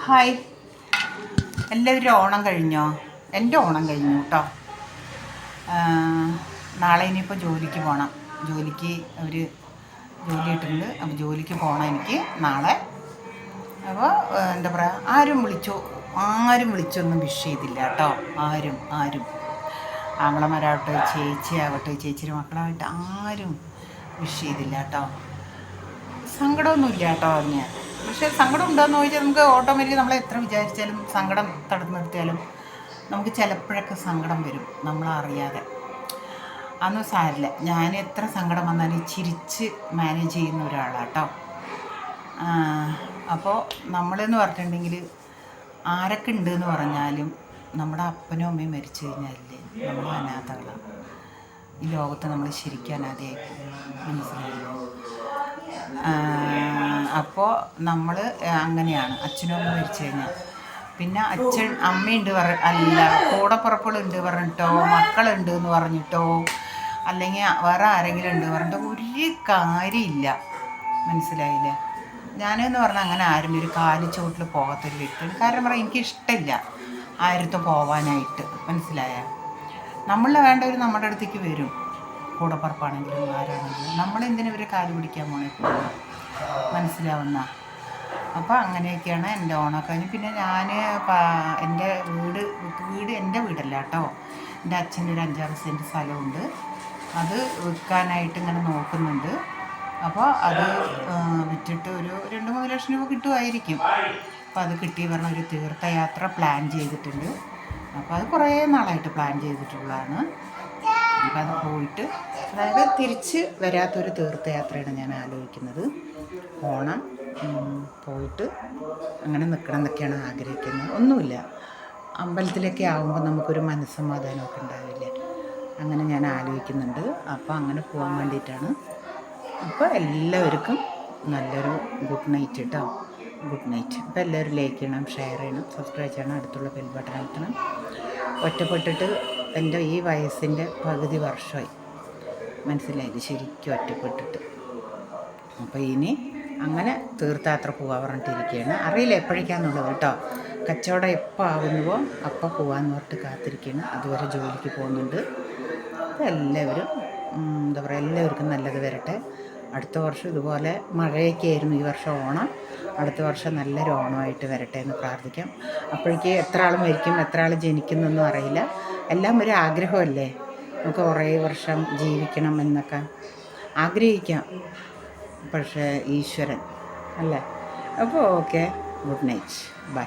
Hi, എല്ലാവരും ഓണം കഴിഞ്ഞോ? എൻ്റെ ഓണം കഴിഞ്ഞു കേട്ടോ. നാളെ ഇനിയിപ്പോൾ ജോലിക്ക് പോകണം. ജോലിക്ക് അവർ ജോലി ഇട്ടിട്ടുണ്ട്. അപ്പോൾ ജോലിക്ക് പോകണം എനിക്ക് നാളെ. അപ്പോൾ എന്താ പറയുക, ആരും വിളിച്ചൊന്നും വിഷ് ചെയ്തില്ല കേട്ടോ. ആരും ആങ്ങളമാരാവട്ടെ, ചേച്ചിയാവട്ടെ, ചേച്ചിയുടെ മക്കളാവട്ടെ, ആരും വിഷ് ചെയ്തില്ല കേട്ടോ. സങ്കടമൊന്നുമില്ല കേട്ടോ ഞാൻ. പക്ഷേ സങ്കടം ഉണ്ടോയെന്ന് ചോദിച്ചാൽ നമുക്ക് ഓട്ടോമാറ്റിക് നമ്മൾ എത്ര വിചാരിച്ചാലും സങ്കടം തടുത്ത് നിർത്തിയാലും നമുക്ക് ചിലപ്പോഴൊക്കെ സങ്കടം വരും നമ്മളറിയാതെ. അതൊന്നും സാരില്ല. ഞാൻ എത്ര സങ്കടം വന്നാലും ചിരിച്ച് മാനേജ് ചെയ്യുന്ന ഒരാളാണ് കേട്ടോ. അപ്പോൾ നമ്മളെന്ന് പറഞ്ഞിട്ടുണ്ടെങ്കിൽ ആരൊക്കെ ഉണ്ടെന്ന് പറഞ്ഞാലും നമ്മുടെ അപ്പനും അമ്മയും മരിച്ചു കഴിഞ്ഞാലേ നമ്മൾ അനാഥകളാണ്. ഈ ലോകത്ത് നമ്മൾ ശരിക്കും അനാഥയായി മനസ്സിലായില്ലേ? അപ്പോൾ നമ്മൾ അങ്ങനെയാണ്. അച്ഛനും അമ്മ മരിച്ചു കഴിഞ്ഞാൽ പിന്നെ അമ്മയുണ്ട് കൂടപ്പുറപ്പുകളുണ്ട് പറഞ്ഞിട്ടോ, മക്കളുണ്ട് എന്ന് പറഞ്ഞിട്ടോ, അല്ലെങ്കിൽ വേറെ ആരെങ്കിലും ഉണ്ട് പറഞ്ഞിട്ടോ ഒരു കാര്യമില്ല. മനസ്സിലായില്ലേ? ഞാനെന്ന് പറഞ്ഞാൽ അങ്ങനെ ആരും ഒരു കാലി ചുവട്ടിൽ പോകാത്തൊരു വ്യക്തിയാണ്. കാരണം പറയാം, എനിക്കിഷ്ടമില്ല ആയിരത്തും പോവാനായിട്ട്. മനസ്സിലായ? നമ്മളെ വേണ്ടവർ നമ്മുടെ അടുത്തേക്ക് വരും, കൂടപ്പുറപ്പാണെങ്കിലും ആരാണെങ്കിലും. നമ്മളെന്തിനും ഇവരെ കാല് പിടിക്കാൻ പോണേ? മനസ്സിലാവുന്ന. അപ്പോൾ അങ്ങനെയൊക്കെയാണ് എൻ്റെ ഓണം കഴിഞ്ഞ്. പിന്നെ ഞാൻ എൻ്റെ വീട് എൻ്റെ വീടല്ല കേട്ടോ. എൻ്റെ അച്ഛൻ്റെ ഒരു 5-6 സെൻറ്റ് സ്ഥലമുണ്ട്. അത് വിൽക്കാനായിട്ട് ഇങ്ങനെ നോക്കുന്നുണ്ട്. അപ്പോൾ അത് വിറ്റിട്ട് ഒരു 2-3 ലക്ഷം രൂപ കിട്ടുമായിരിക്കും. അപ്പോൾ അത് കിട്ടി പറഞ്ഞ ഒരു തീർത്ഥയാത്ര പ്ലാൻ ചെയ്തിട്ടുണ്ട്. അപ്പോൾ അത് കുറേ നാളായിട്ട് പ്ലാൻ ചെയ്തിട്ടുള്ളതാണ്. അപ്പം അത് പോയിട്ട്, അതായത് തിരിച്ച് വരാത്തൊരു തീർത്ഥയാത്രയാണ് ഞാൻ ആലോചിക്കുന്നത്. ഓണം പോയിട്ട് അങ്ങനെ നിൽക്കണം എന്നൊക്കെയാണ് ആഗ്രഹിക്കുന്നത്. ഒന്നുമില്ല, അമ്പലത്തിലൊക്കെ ആകുമ്പോൾ നമുക്കൊരു മനസ്സമാധാനമൊക്കെ ഉണ്ടാവില്ലേ? അങ്ങനെ ഞാൻ ആലോചിക്കുന്നുണ്ട്. അപ്പോൾ അങ്ങനെ പോകാൻ വേണ്ടിയിട്ടാണ്. അപ്പോൾ എല്ലാവർക്കും നല്ലൊരു ഗുഡ് നൈറ്റ് കേട്ടോ. Good night. അപ്പോൾ എല്ലാവരും ലൈക്ക് ചെയ്യണം, ഷെയർ ചെയ്യണം, സബ്സ്ക്രൈബ് ചെയ്യണം, അടുത്തുള്ള ബെൽ ബട്ടൺ അമർത്തണം. ഒറ്റപ്പെട്ടിട്ട് എൻ്റെ ഈ വയസ്സിൻ്റെ പകുതി വർഷമായി. മനസ്സിലായില്ല? ശരിക്കും ഒറ്റപ്പെട്ടിട്ട്. അപ്പോൾ ഇനി അങ്ങനെ തീർത്ഥയാത്ര പോകാൻ പറഞ്ഞിട്ടിരിക്കുകയാണ്. അറിയില്ല എപ്പോഴേക്കാന്നുള്ളത് കേട്ടോ. കച്ചവടം എപ്പോൾ ആകുന്നുവോ അപ്പോൾ പോകാമെന്ന് പറഞ്ഞിട്ട് കാത്തിരിക്കുകയാണ്. അതുവരെ ജോലിക്ക് പോകുന്നുണ്ട്. അപ്പോൾ എല്ലാവരും എന്താ പറയുക, എല്ലാവർക്കും നല്ലത് വരട്ടെ. അടുത്ത വർഷം ഇതുപോലെ മഴയൊക്കെ ആയിരുന്നു ഈ വർഷം ഓണം. അടുത്ത വർഷം നല്ലൊരു ഓണമായിട്ട് വരട്ടെ എന്ന് പ്രാർത്ഥിക്കാം. അപ്പോഴേക്ക് എത്ര ആൾ മരിക്കും, എത്ര ആൾ ജനിക്കുന്നൊന്നും അറിയില്ല. എല്ലാം ഒരു ആഗ്രഹമല്ലേ? നമുക്ക് കുറേ വർഷം ജീവിക്കണം എന്നൊക്കെ ആഗ്രഹിക്കാം. പക്ഷേ ഈശ്വരൻ അല്ലേ? അപ്പോൾ ഓക്കെ, ഗുഡ് നൈറ്റ്, ബൈ.